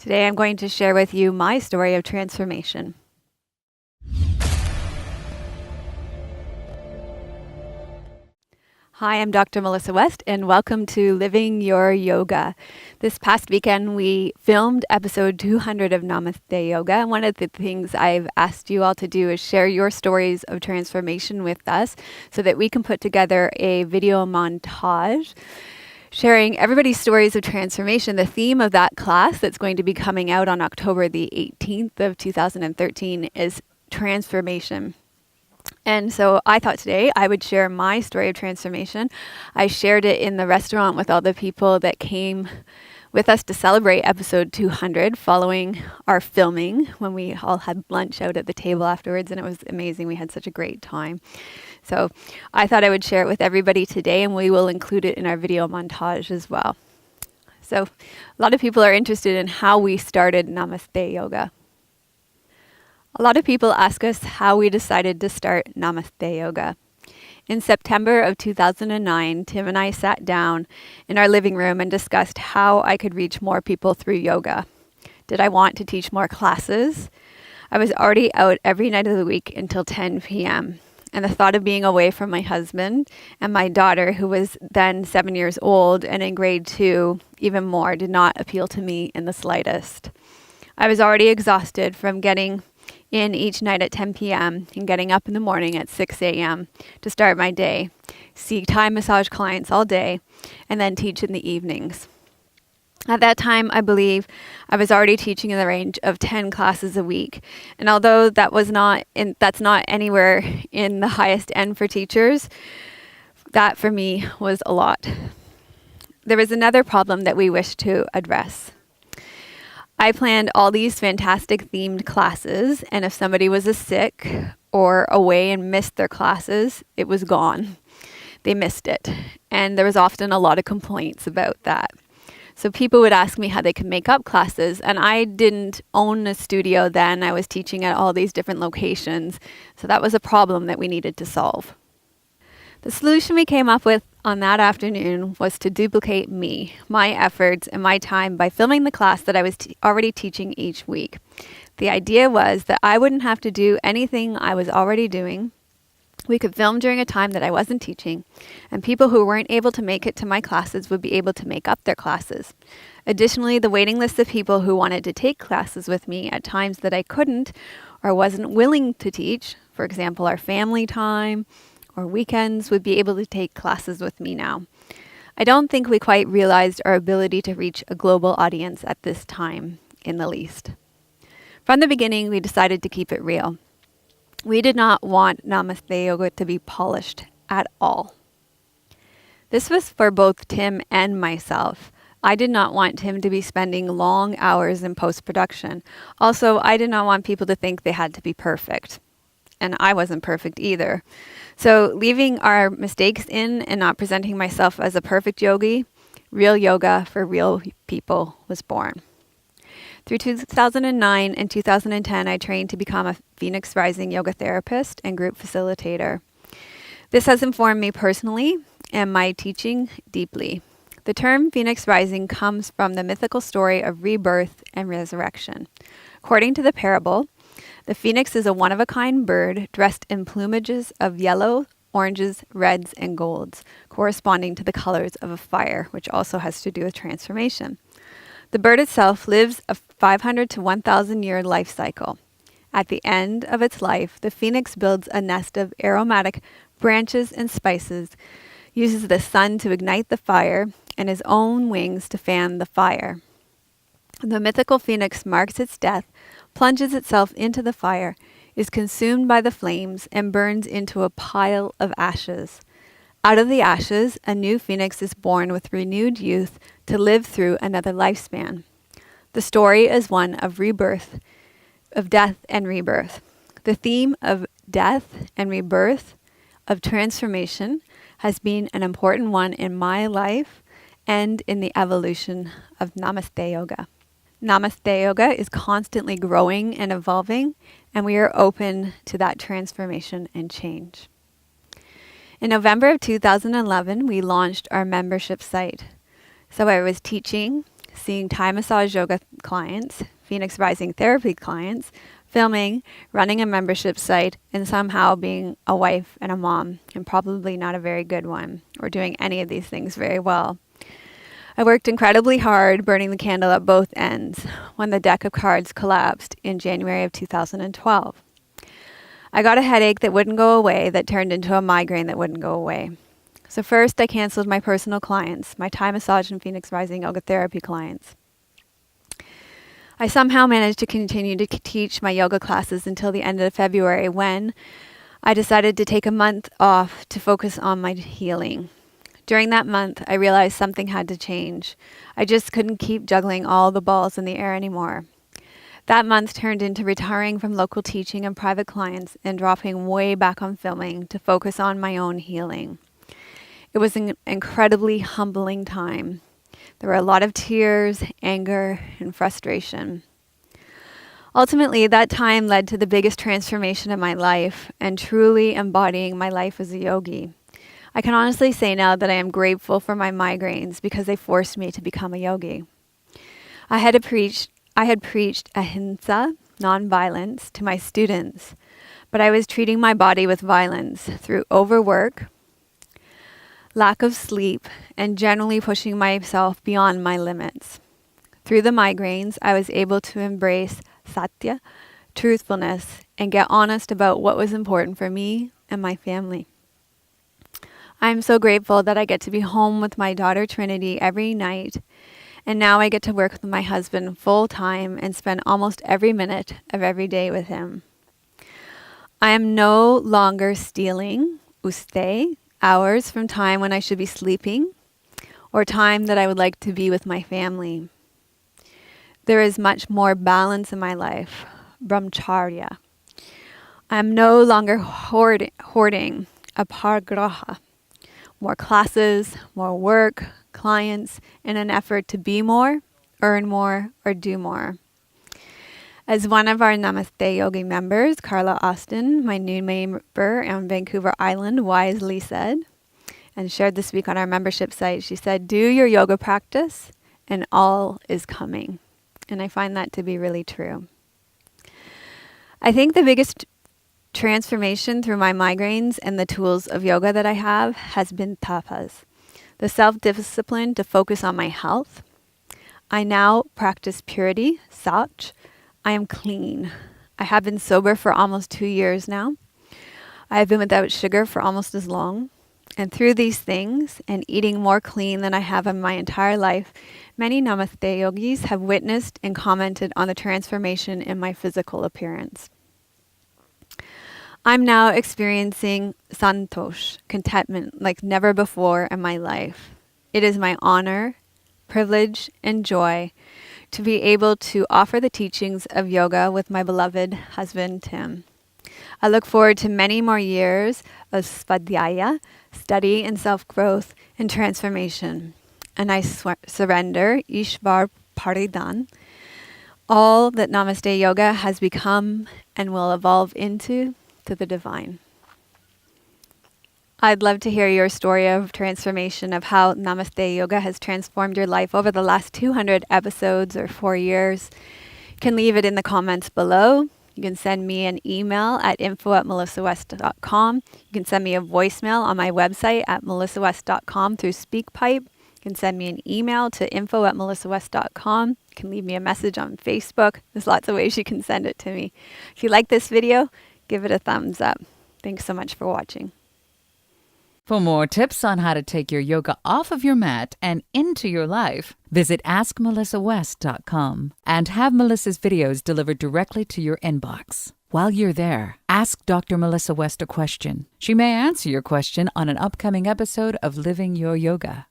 Today I'm going to share with you my story of transformation. Hi, I'm Dr. Melissa West, and welcome to Living Your Yoga. This past weekend, we filmed episode 200 of Namaste Yoga. And one of the things I've asked you all to do is share your stories of transformation with us so that we can put together a video montage sharing everybody's stories of transformation. The theme of that class that's going to be coming out on October the 18th of 2013 is transformation. And so I thought today I would share my story of transformation. I shared it in the restaurant with all the people that came with us to celebrate episode 200 following our filming, when we all had lunch out at the table afterwards, and it was amazing. We had such a great time. So I thought I would share it with everybody today, and we will include it in our video montage as well. So a lot of people are interested in how we started Namaste Yoga. A lot of people ask us how we decided to start Namaste Yoga. In September of 2009, Tim and I sat down in our living room and discussed how I could reach more people through yoga. Did I want to teach more classes? I was already out every night of the week until 10 p.m. And the thought of being away from my husband and my daughter, who was then 7 years old and in grade 2, even more, did not appeal to me in the slightest. I was already exhausted from getting in each night at 10 p.m. and getting up in the morning at 6 a.m. to start my day, see Thai massage clients all day, and then teach in the evenings. At that time, I believe I was already teaching in the range of 10 classes a week. And although that's not anywhere in the highest end for teachers, that for me was a lot. There was another problem that we wished to address. I planned all these fantastic themed classes, and if somebody was sick or away and missed their classes, it was gone. They missed it. And there was often a lot of complaints about that. So people would ask me how they could make up classes, and I didn't own a studio then. I was teaching at all these different locations. So that was a problem that we needed to solve. The solution we came up with on that afternoon was to duplicate me, my efforts, and my time by filming the class that I was already teaching each week. The idea was that I wouldn't have to do anything I was already doing. We could film during a time that I wasn't teaching, and people who weren't able to make it to my classes would be able to make up their classes. Additionally, the waiting list of people who wanted to take classes with me at times that I couldn't or wasn't willing to teach, for example, our family time or weekends, would be able to take classes with me now. I don't think we quite realized our ability to reach a global audience at this time in the least. From the beginning, we decided to keep it real. We did not want Namaste Yoga to be polished at all. This was for both Tim and myself. I did not want Tim to be spending long hours in post-production. Also, I did not want people to think they had to be perfect. And I wasn't perfect either. So leaving our mistakes in and not presenting myself as a perfect yogi, real yoga for real people was born. Through 2009 and 2010, I trained to become a Phoenix Rising yoga therapist and group facilitator. This has informed me personally and my teaching deeply. The term Phoenix Rising comes from the mythical story of rebirth and resurrection. According to the parable, the phoenix is a one-of-a-kind bird dressed in plumages of yellow, oranges, reds, and golds, corresponding to the colors of a fire, which also has to do with transformation. The bird itself lives a 500 to 1,000 year life cycle. At the end of its life, the phoenix builds a nest of aromatic branches and spices, uses the sun to ignite the fire, and his own wings to fan the fire. The mythical phoenix marks its death, plunges itself into the fire, is consumed by the flames, and burns into a pile of ashes. Out of the ashes, a new phoenix is born with renewed youth to live through another lifespan. The story is one of rebirth, of death and rebirth. The theme of death and rebirth, of transformation, has been an important one in my life and in the evolution of Namaste Yoga. Namaste Yoga is constantly growing and evolving, and we are open to that transformation and change. In November of 2011, we launched our membership site. So I was teaching seeing Thai massage yoga clients, Phoenix Rising therapy clients, filming, running a membership site, and somehow being a wife and a mom, and probably not a very good one, or doing any of these things very well. I worked incredibly hard, burning the candle at both ends, when the deck of cards collapsed in January of 2012. I got a headache that wouldn't go away, that turned into a migraine that wouldn't go away. So first, I canceled my personal clients, my Thai massage and Phoenix Rising yoga therapy clients. I somehow managed to continue to teach my yoga classes until the end of February, when I decided to take a month off to focus on my healing. During that month, I realized something had to change. I just couldn't keep juggling all the balls in the air anymore. That month turned into retiring from local teaching and private clients and dropping way back on filming to focus on my own healing. It was an incredibly humbling time. There were a lot of tears, anger, and frustration. Ultimately, that time led to the biggest transformation of my life and truly embodying my life as a yogi. I can honestly say now that I am grateful for my migraines because they forced me to become a yogi. I had preached ahimsa, non-violence, to my students, but I was treating my body with violence through overwork, lack of sleep, and generally pushing myself beyond my limits. Through the migraines, I was able to embrace satya, truthfulness, and get honest about what was important for me and my family. I'm so grateful that I get to be home with my daughter Trinity every night, and now I get to work with my husband full time and spend almost every minute of every day with him. I am no longer stealing hours from time when I should be sleeping, or time that I would like to be with my family. There is much more balance in my life, brahmacharya. I am no longer hoarding aparigraha. More classes, more work, clients, in an effort to be more, earn more, or do more. As one of our Namaste Yogi members, Carla Austin, my new member on Vancouver Island, wisely said, and shared this week on our membership site, she said, "Do your yoga practice and all is coming." And I find that to be really true. I think the biggest transformation through my migraines and the tools of yoga that I have has been tapas, the self-discipline to focus on my health. I now practice purity, sach. I am clean. I have been sober for almost 2 years now. I have been without sugar for almost as long. And through these things and eating more clean than I have in my entire life, many Namaste yogis have witnessed and commented on the transformation in my physical appearance. I'm now experiencing santosh, contentment, like never before in my life. It is my honor, privilege, and joy to be able to offer the teachings of yoga with my beloved husband, Tim. I look forward to many more years of svadhyaya, study and self-growth and transformation. And I surrender Ishvar Paridan, all that Namaste Yoga has become and will evolve into, to the divine. I'd love to hear your story of transformation, of how Namaste Yoga has transformed your life over the last 200 episodes or 4 years. You can leave it in the comments below. You can send me an email at info@melissawest.com. You can send me a voicemail on my website at melissawest.com through SpeakPipe. You can send me an email to info@melissawest.com. You can leave me a message on Facebook. There's lots of ways you can send it to me. If you like this video, give it a thumbs up. Thanks so much for watching. For more tips on how to take your yoga off of your mat and into your life, visit AskMelissaWest.com and have Melissa's videos delivered directly to your inbox. While you're there, ask Dr. Melissa West a question. She may answer your question on an upcoming episode of Living Your Yoga.